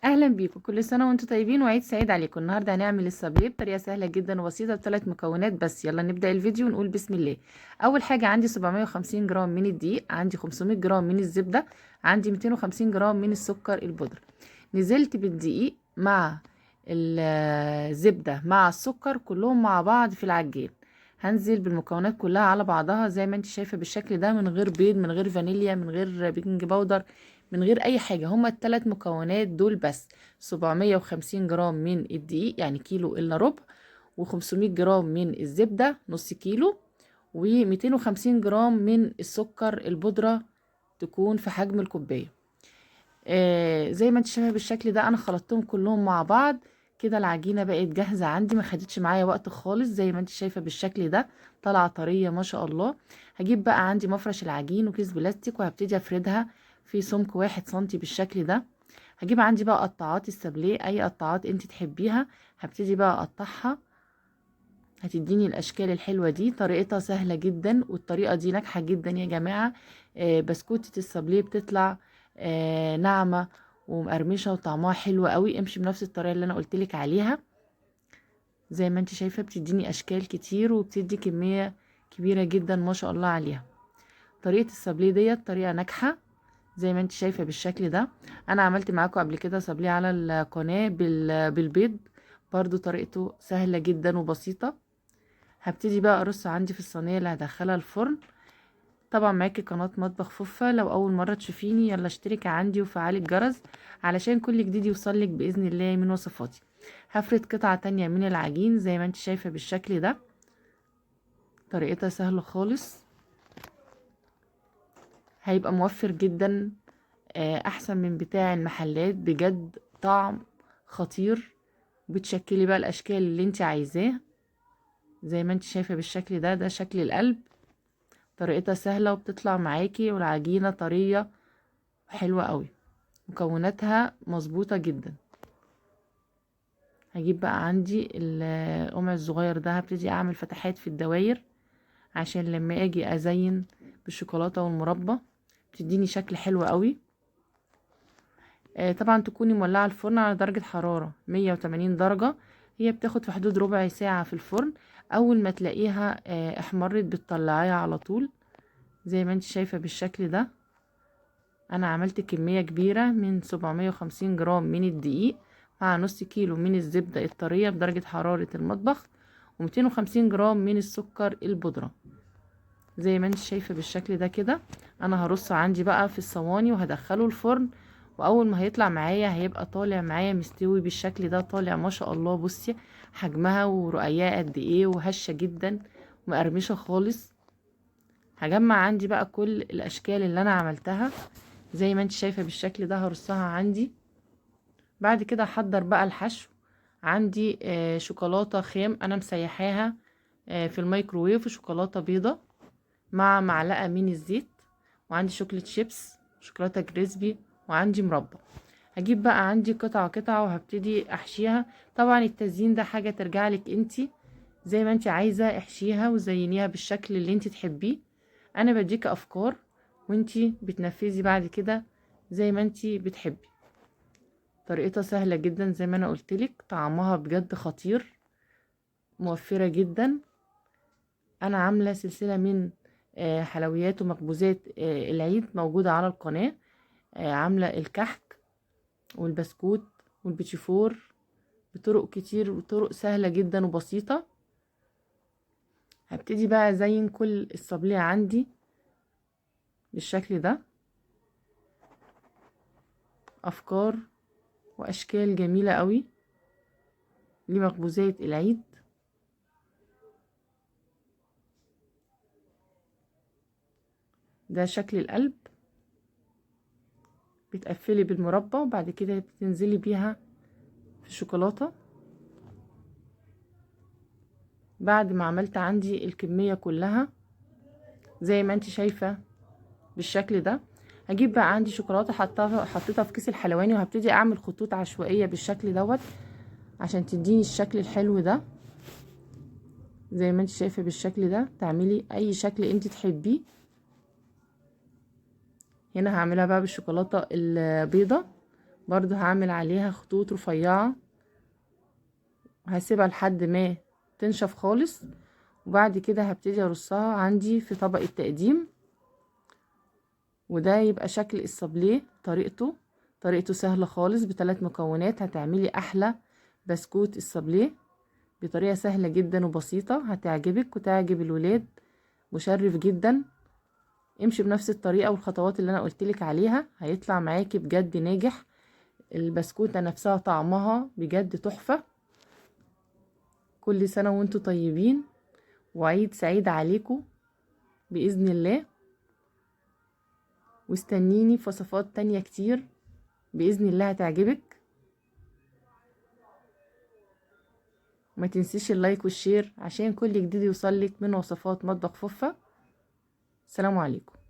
اهلا بيكم، كل سنه وانتم طيبين وعيد سعيد عليكم. النهارده هنعمل الصابليه بطريقه سهله جدا وبسيطه بثلاث مكونات بس. يلا نبدا الفيديو ونقول بسم الله. اول حاجه عندي 750 جرام من الدقيق، عندي 500 جرام من الزبده، عندي 250 جرام من السكر البودره. نزلت بالدقيق مع الزبده مع السكر كلهم مع بعض في العجين. هنزل بالمكونات كلها على بعضها زي ما انت شايفه بالشكل ده، من غير بيض، من غير فانيليا، من غير بيكنج باودر، من غير اي حاجه. هما الثلاث مكونات دول بس. 750 جرام من الدقيق يعني كيلو الا ربع، و500 جرام من الزبده نص كيلو، و250 جرام من السكر البودره تكون في حجم الكوبايه. زي ما انت شايفه بالشكل ده، انا خلطتهم كلهم مع بعض كده. العجينه بقت جاهزه عندي، ما خدتش معايا وقت خالص. زي ما انت شايفه بالشكل ده طالعه طريه ما شاء الله. هجيب بقى عندي مفرش العجين وكيس بلاستيك وهبتدي افردها في سمك 1 سنتي بالشكل ده. هجيب عندي بقى قطاعات السابليه، اي قطاعات انت تحبيها هبتدي بقى اقطعها. هتديني الاشكال الحلوه دي. طريقتها سهله جدا والطريقه دي ناجحه جدا يا جماعه. بسكوتة السابليه بتطلع ناعمه ومقرمشه وطعمها حلو قوي. امشي بنفس الطريقه اللي انا قلتلك عليها. زي ما انت شايفه بتديني اشكال كتير وبتدي كميه كبيره جدا ما شاء الله عليها. طريقه السابليه ديت طريقه ناجحه زي ما انت شايفه بالشكل ده. انا عملت معاكم قبل كده سابليه على القناه بالبيض، برضو طريقته سهله جدا وبسيطه. هبتدي بقى ارص عندي في الصينيه اللي هدخلها الفرن. طبعا معاكي قناه مطبخ فوفا، لو اول مره تشوفيني يلا اشتركي عندي وفعلي الجرس علشان كل جديد يوصلك باذن الله من وصفاتي. هفرد قطعه تانية من العجين زي ما انت شايفه بالشكل ده. طريقتها سهله خالص، هيبقى موفر جدا. احسن من بتاع المحلات بجد، طعم خطير. بتشكلي بقى الاشكال اللي انت عايزاه زي ما انت شايفه بالشكل ده. ده شكل القلب. طريقتها سهله وبتطلع معاكي والعجينه طريه حلوه قوي. مكوناتها مظبوطه جدا. هجيب بقى عندي القمع الصغير ده، هبتدي اعمل فتحات في الدواير عشان لما اجي ازين بالشوكولاته والمربى بتديني شكل حلو قوي. طبعا تكوني مولعه الفرن على درجه حراره 180 درجه. هي بتاخد في حدود ربع ساعه في الفرن. اول ما تلاقيها احمرت بتطلعيها على طول زي ما انت شايفه بالشكل ده. انا عملت كميه كبيره من 750 جرام من الدقيق مع نص كيلو من الزبده الطريه بدرجه حراره المطبخ، و250 جرام من السكر البودره زي ما انت شايفه بالشكل ده كده. انا هرصه عندي بقى في الصواني وهدخله الفرن. واول ما هيطلع معايا هيبقى طالع معايا مستوي بالشكل ده، طالع ما شاء الله. بصي حجمها ورقياه قد ايه وهشه جدا ومقرمشه خالص. هجمع عندي بقى كل الاشكال اللي انا عملتها زي ما انت شايفه بالشكل ده، هرصها عندي. بعد كده احضر بقى الحشو. عندي شوكولاته خام انا مسيحاها في الميكروويف، شوكولاته بيضه مع معلقه من الزيت، وعندي شوكولاته شيبس، شوكولاته كريسبي، وعندي مربى. هجيب بقى عندي قطعه قطعه وهبتدي احشيها. طبعا التزيين ده حاجه ترجع لك انتي، زي ما انتي عايزه احشيها وزينيها بالشكل اللي انتي تحبيه. انا بديك افكار وانتي بتنفذي بعد كده زي ما انتي بتحبي. طريقتها سهله جدا زي ما انا قلتلك، طعمها بجد خطير، موفره جدا. انا عامله سلسله من حلويات ومخبوزات العيد موجوده على القناه. عامله الكحك والبسكوت والبيتيفور بطرق كتير وطرق سهله جدا وبسيطه. هبتدي بقى ازين كل الصابليه عندي بالشكل ده. افكار واشكال جميله قوي لمخبوزات العيد. ده شكل القلب. بتقفلي بالمربى وبعد كده بتنزلي بيها في الشوكولاته. بعد ما عملت عندي الكميه كلها زي ما انت شايفه بالشكل ده، هجيب بقى عندي شوكولاته حطيتها في كيس الحلواني وهبتدي اعمل خطوط عشوائيه بالشكل دوت عشان تديني الشكل الحلو ده. زي ما انت شايفه بالشكل ده، تعملي اي شكل انت تحبيه. هنا هعملها بقى بالشوكولاته البيضه برضو هعمل عليها خطوط رفيعة، هسيبها لحد ما تنشف خالص، وبعد كده هبتدي ارصها عندي في طبق التقديم. وده يبقى شكل الصابليه. طريقته سهلة خالص، ب3 مكونات هتعملي احلى بسكوت الصابليه بطريقة سهلة جدا وبسيطة، هتعجبك وتعجب الولاد، مشرف جدا. امشي بنفس الطريقة والخطوات اللي انا قلتلك عليها، هيطلع معاكي بجد ناجح. البسكوتة نفسها طعمها بجد تحفة. كل سنة وانتم طيبين، وعيد سعيد عليكم بإذن الله. واستنيني في وصفات تانية كتير بإذن الله هتعجبك. ما تنسيش اللايك والشير عشان كل جديد يوصلك من وصفات مطبخ فوفا. السلام عليكم.